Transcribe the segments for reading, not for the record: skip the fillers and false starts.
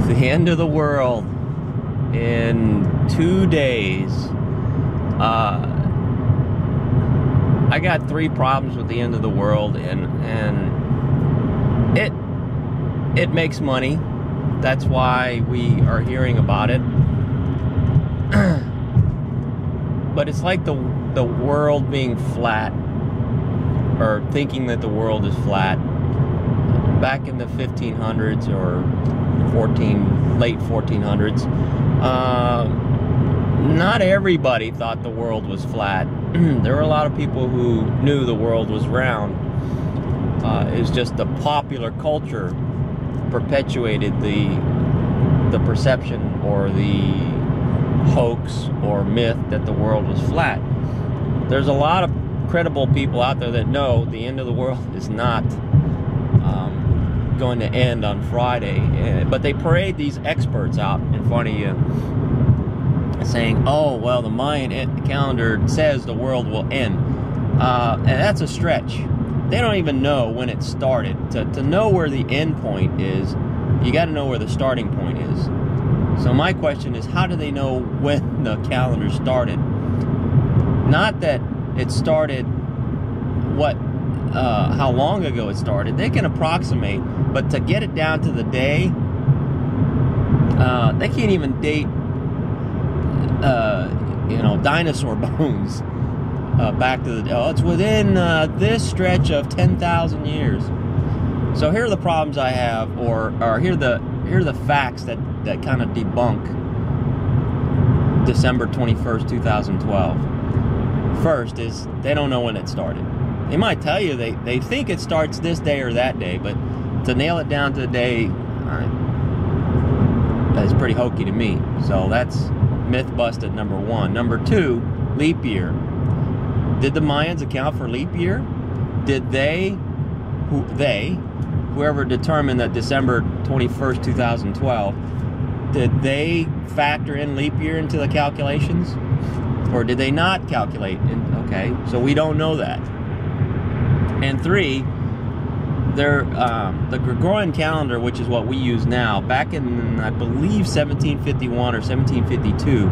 The end of the world in 2 days. I got 3 problems with the end of the world, and it makes money. That's why we are hearing about it. But it's like the world being flat, or thinking that the world is flat. Back in the 1500s or late 1400s, not everybody thought the world was flat. There were a lot of people who knew the world was round. It's just the popular culture perpetuated the perception or the hoax or myth that the world was flat. There's a lot of credible people out there that know the end of the world is not going to end on Friday, but they parade these experts out in front of you saying, oh, well, the Mayan calendar says the world will end. And that's a stretch. They don't even know when it started. To know where the end point is, you got to know where the starting point is. So my question is, how do they know when the calendar started? Not that it started how long ago it started. They can approximate, but to get it down to the day, they can't even date dinosaur bones back to the, it's within this stretch of 10,000 years. So here are the problems I have, or here are the facts that kind of debunk December 21st, 2012. First is, they don't know when it started. They might tell you they think it starts this day or that day, but to nail it down to the day, that's pretty hokey to me. So that's myth busted, number 1. Number 2, leap year. Did the Mayans account for leap year? Did whoever determined that December 21st, 2012, did they factor in leap year into the calculations? Or did they not calculate? Okay, so we don't know that. And 3, the Gregorian calendar, which is what we use now, back in, I believe, 1751 or 1752,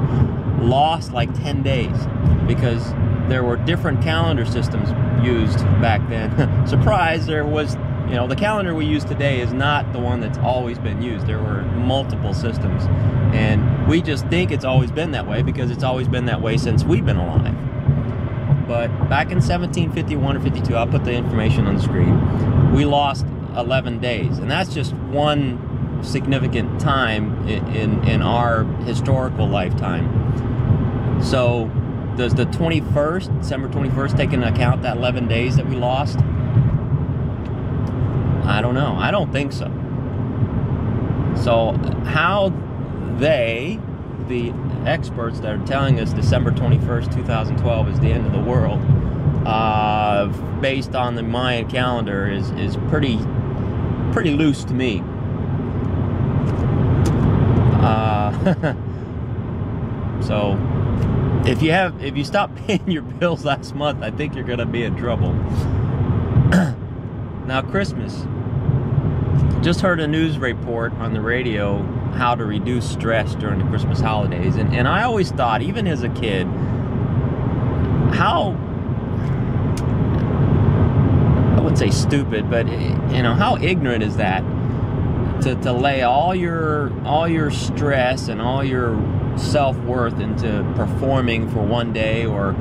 lost like 10 days because there were different calendar systems used back then. Surprise, there was, the calendar we use today is not the one that's always been used. There were multiple systems, and we just think it's always been that way because it's always been that way since we've been alive. But back in 1751 or 52, I'll put the information on the screen, we lost 11 days. And that's just one significant time in our historical lifetime. So does the 21st, December 21st, take into account that 11 days that we lost? I don't know. I don't think so. So how the experts that are telling us December 21st, 2012 is the end of the world, based on the Mayan calendar, is pretty loose to me. So if you stop paying your bills last month, I think you're gonna be in trouble. Now, Christmas. Just heard a news report on the radio how to reduce stress during the Christmas holidays, and I always thought, even as a kid, how, I wouldn't say stupid, but how ignorant is that to lay all your stress and all your self-worth into performing for one day, or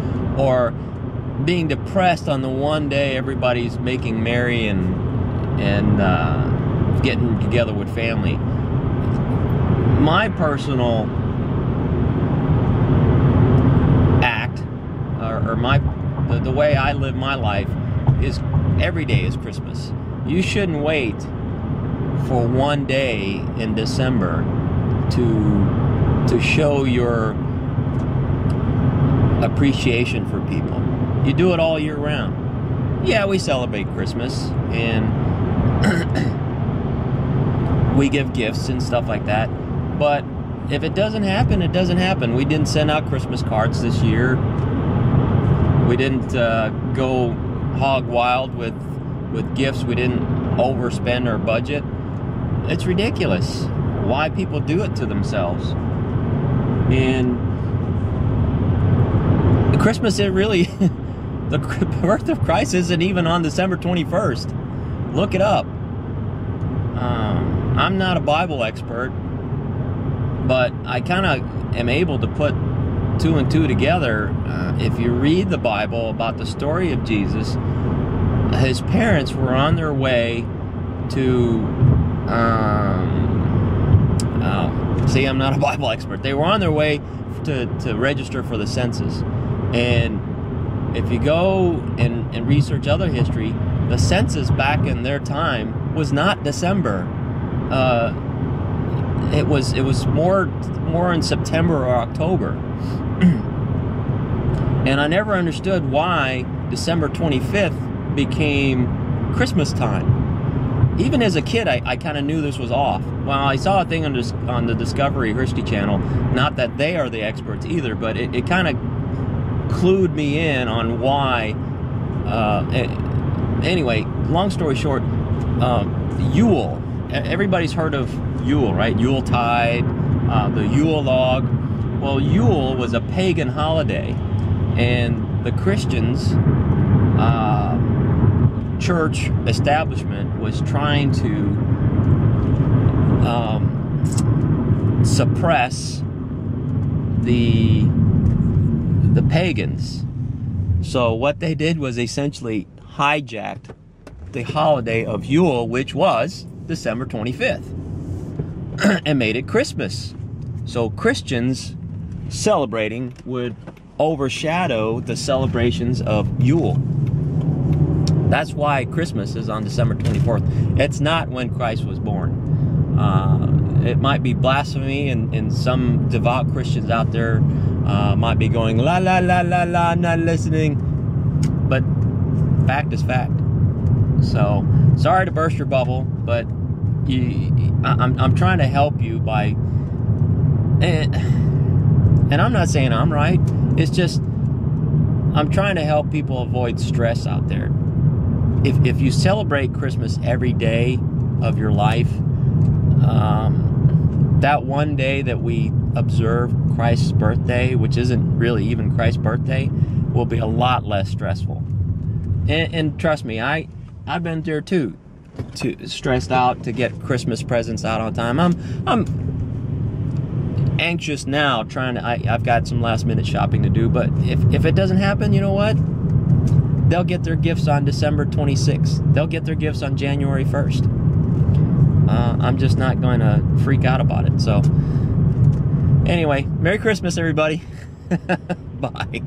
being depressed on the one day everybody's making merry and getting together with family. My personal act, or the way I live my life, is every day is Christmas. You shouldn't wait for one day in December to show your appreciation for people. You do it all year round. Yeah, we celebrate Christmas and we give gifts and stuff like that, but if it doesn't happen, it doesn't happen. We didn't send out Christmas cards this year. We didn't go hog wild with gifts. We didn't overspend our budget. It's ridiculous. why people do it to themselves. And Christmas, it really, the birth of Christ isn't even on December 21st. Look it up. I'm not a Bible expert, but I kind of am able to put two and two together. If you read the Bible about the story of Jesus, his parents were on their way to, see, I'm not a Bible expert. They were on their way to register for the census. And if you go and research other history, the census back in their time was not December. It was more in September or October. And I never understood why December 25th became Christmas time. Even as a kid, I kind of knew this was off. Well, I saw a thing on the Discovery History Channel, not that they are the experts either, but it kind of clued me in on why. Anyway, long story short, Yule. Everybody's heard of Yule, right? Yuletide, the Yule log. Well, Yule was a pagan holiday, and the Christians' church establishment was trying to suppress the pagans. So what they did was essentially hijacked the holiday of Yule, which was December 25th, and made it Christmas. So Christians celebrating would overshadow the celebrations of Yule. That's why Christmas is on December 24th. It's not when Christ was born. It might be blasphemy, and some devout Christians out there might be going, la la la la la, I'm not listening. But fact is fact. So sorry to burst your bubble, but I'm trying to help you by, and I'm not saying I'm right. It's just I'm trying to help people avoid stress out there. If you celebrate Christmas every day of your life, that one day that we observe Christ's birthday, which isn't really even Christ's birthday, will be a lot less stressful. And trust me, I've been there too, stressed out to get Christmas presents out on time. I'm anxious now, I've got some last minute shopping to do, but if it doesn't happen, you know what? They'll get their gifts on December 26th. They'll get their gifts on January 1st. I'm just not going to freak out about it. So, anyway, Merry Christmas, everybody. Bye.